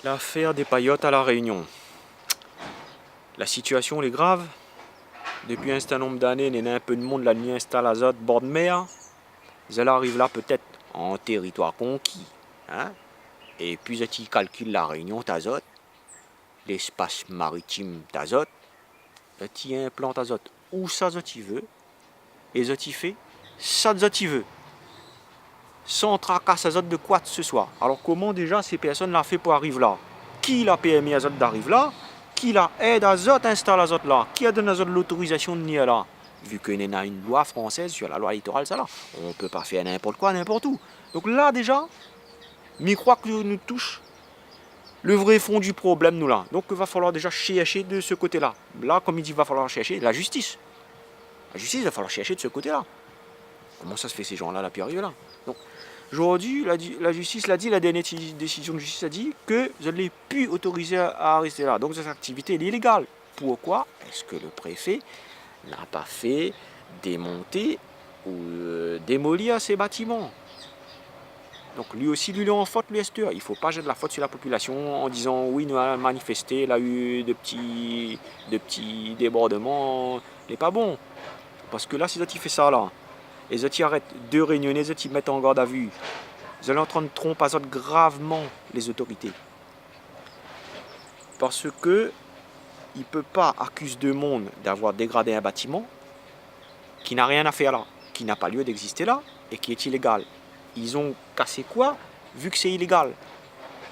L'affaire des paillotes à La Réunion. La situation est grave. Depuis un certain nombre d'années, il y a un peu de monde là qui installe à Zot, bord de mer. Ils arrivent là peut-être en territoire conquis. Hein? Et puis ils calculent La Réunion, t'azot, l'espace maritime t'azot, ils implantent azot où ça zot y veut, et zot y fait ça zot y veut. Sans tracasse azot de quoi que ce soit. Alors comment déjà ces personnes l'ont fait pour arriver là? Qui l'a permis azot d'arriver là? Qui l'a aidé azot installer azot là? Qui a donné azot l'autorisation de venir là? Vu qu'il y a une loi française sur la loi littorale, ça là, on ne peut pas faire n'importe quoi, n'importe où. Donc là déjà, je crois que nous touche le vrai fond du problème nous là. Donc il va falloir déjà chercher de ce côté-là. Là, comme il dit, il va falloir chercher la justice. La justice, il va falloir chercher de ce côté-là. Comment ça se fait ces gens-là, là, puis arriver là? Donc aujourd'hui, la justice l'a dit, la dernière décision de justice a dit que je ne l'ai plus autorisé à rester là. Donc cette activité est illégale. Pourquoi est-ce que le préfet n'a pas fait démonter ou démolir ces bâtiments? Donc lui aussi, lui, il est en faute, lui, Esther. Il ne faut pas jeter de la faute sur la population en disant oui, nous avons manifesté, il a eu de petits débordements. Il n'est pas bon. Parce que là, c'est eux qui fait ça, là. Et eux qui arrêtent deux réunionnais, eux qui mettent en garde à vue. Ils sont en train de tromper gravement les autorités. Parce que il ne peut pas accuser deux mondes d'avoir dégradé un bâtiment qui n'a rien à faire là, qui n'a pas lieu d'exister là et qui est illégal. Ils ont cassé quoi? Vu que c'est illégal.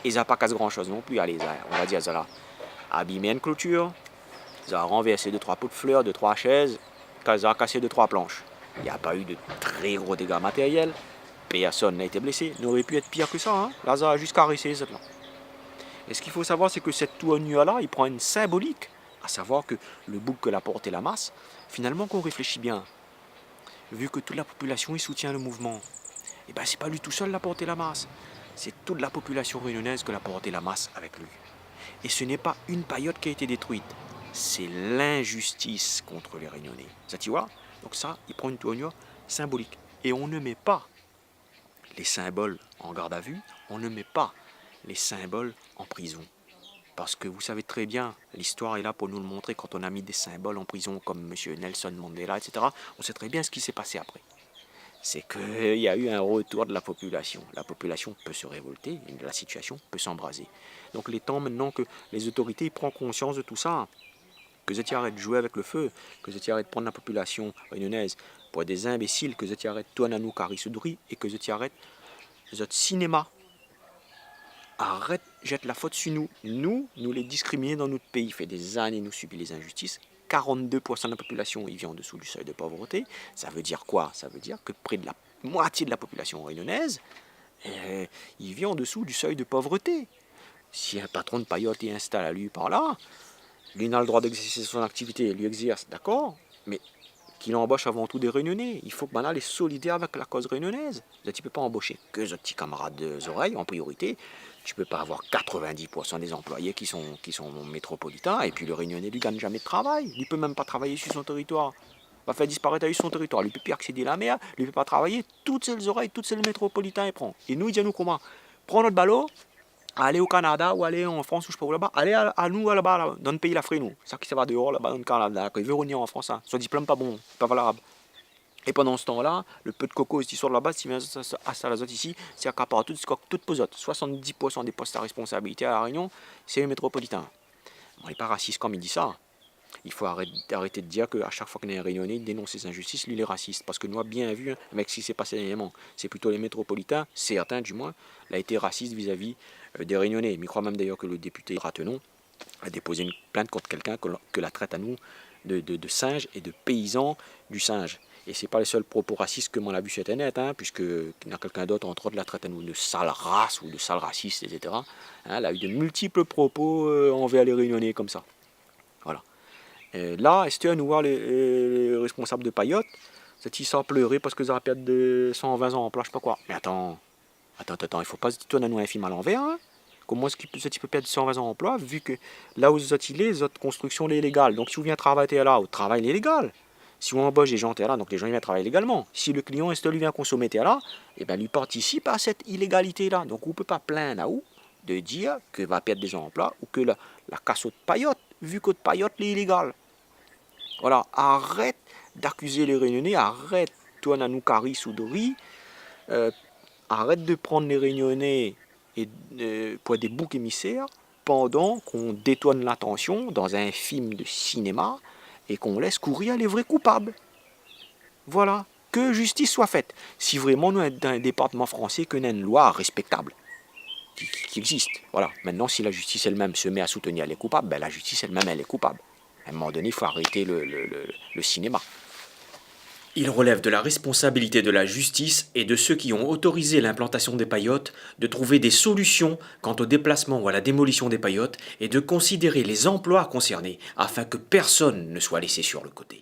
Ils n'ont pas cassé grand chose non plus. Allez, on va dire ça là. Abîmé une clôture, ils ont renversé 2-3 pots de fleurs, 2-3 chaises, ils ont cassé 2-3 planches. Il n'y a pas eu de très gros dégâts matériels. Personne n'a été blessé. Il aurait pu être pire que ça. Hein? Là, ça a juste caressé cette là. Et ce qu'il faut savoir, c'est que cette tournure-là, il prend une symbolique, à savoir que le bouc que la porte et la masse, finalement, qu'on réfléchit bien, vu que toute la population y soutient le mouvement, et bien, c'est pas lui tout seul la porte et la masse. C'est toute la population réunionnaise que la porte et la masse avec lui. Et ce n'est pas une paillote qui a été détruite, c'est l'injustice contre les Réunionnais. Ça tu vois? Donc ça, il prend une tournure symbolique. Et on ne met pas les symboles en garde à vue, on ne met pas les symboles en prison. Parce que vous savez très bien, l'histoire est là pour nous le montrer, quand on a mis des symboles en prison comme M. Nelson Mandela, etc., on sait très bien ce qui s'est passé après. C'est qu'il y a eu un retour de la population. La population peut se révolter, et la situation peut s'embraser. Donc il est temps maintenant que les autorités prennent conscience de tout ça, que ils arrêtent de jouer avec le feu, que ils arrêtent de prendre la population réunionnaise pour des imbéciles, que ils arrêtent de tourner à nous carisseries et que ils arrêtent notre cinéma. Arrête, jette la faute sur nous. Nous les discriminer dans notre pays. Il fait des années nous subit les injustices. 42% de la population vit en dessous du seuil de pauvreté. Ça veut dire quoi? Ça veut dire que près de la moitié de la population réunionnaise, il vit en dessous du seuil de pauvreté. Si un patron de paillote est installé à lui par là, lui n'a le droit d'exercer son activité, il lui exerce, d'accord, mais qu'il embauche avant tout des réunionnais. Il faut que maintenant les solidaire avec la cause réunionnaise. Tu ne peux pas embaucher que les petits camarades de oreilles en priorité. Tu ne peux pas avoir 90% des employés qui sont métropolitains et puis le réunionnais lui gagne jamais de travail. Il ne peut même pas travailler sur son territoire. Il va faire disparaître son territoire. Il ne peut plus accéder à la mer. Il ne peut pas travailler. Toutes ces oreilles, toutes ces métropolitains, il prend. Et nous, il dit à nous comment? Prends notre ballot, aller au Canada ou aller en France ou je sais pas où là-bas. Aller à nous là-bas, là, dans le pays l'Afrique, nous. Ça qui ça va dehors là-bas dans le Canada. Quand il veut revenir en France, hein. Son diplôme pas bon, pas valable. Et pendant ce temps-là, le peu de coco qui sort de là-bas, s'il vient à Salazot ici, c'est accapare toute posote. 70% des postes à responsabilité à La Réunion, c'est les métropolitains. Bon, il n'est pas raciste comme il dit ça. Il faut arrêter de dire qu'à chaque fois qu'il y a un Réunionnais, il dénonce ces injustices, lui il est raciste. Parce que nous avons bien vu, avec ce qui s'est passé dernièrement, c'est plutôt les métropolitains, certains du moins, il a été raciste vis-à-vis des Réunionnais. Mais je crois même d'ailleurs que le député Ratenon a déposé une plainte contre quelqu'un que la traite à nous de singe et de paysan du singe. Et ce n'est pas les seuls propos racistes que moi l'a vu sur Internet, hein, puisqu'il y a quelqu'un d'autre, entre autres, la traite à nous de sale race ou de sale raciste, etc. Hein, elle a eu de multiples propos envers les Réunionnais comme ça. Voilà. Et là, Esther, nous voir les responsables de Payotte, c'est-ils sans pleurer parce que ça va perdre de 120 ans en plage, je sais pas quoi. Mais attends, il ne faut pas se tourner à nous un film à l'envers, hein. Comment est-ce qu'il peut perdre 120 ans d'emploi vu que là où vous êtes, les autres constructions sont illégales. Donc si vous venez travailler là, au travail est légal. Si on embauche des gens là, donc les gens viennent travailler légalement. Si le client lui vient consommer là, et bien lui participe à cette illégalité là. Donc on ne peut pas plaindre à où de dire que va perdre des emplois ou que la casse de paillotte, vu que de paillotte est illégale. Voilà, arrête d'accuser les Réunionnais, arrête, toi, Nanoukari Soudori, arrête de prendre les Réunionnais pour des boucs émissaires pendant qu'on détourne l'attention dans un film de cinéma et qu'on laisse courir les vrais coupables. Voilà, que justice soit faite. Si vraiment nous, dans un département français, qu'on a une loi respectable qui existe. Voilà. Maintenant, si la justice elle-même se met à soutenir les coupables, ben la justice elle-même, elle est coupable. À un moment donné, il faut arrêter le cinéma. Il relève de la responsabilité de la justice et de ceux qui ont autorisé l'implantation des paillotes de trouver des solutions quant au déplacement ou à la démolition des paillotes et de considérer les emplois concernés afin que personne ne soit laissé sur le côté.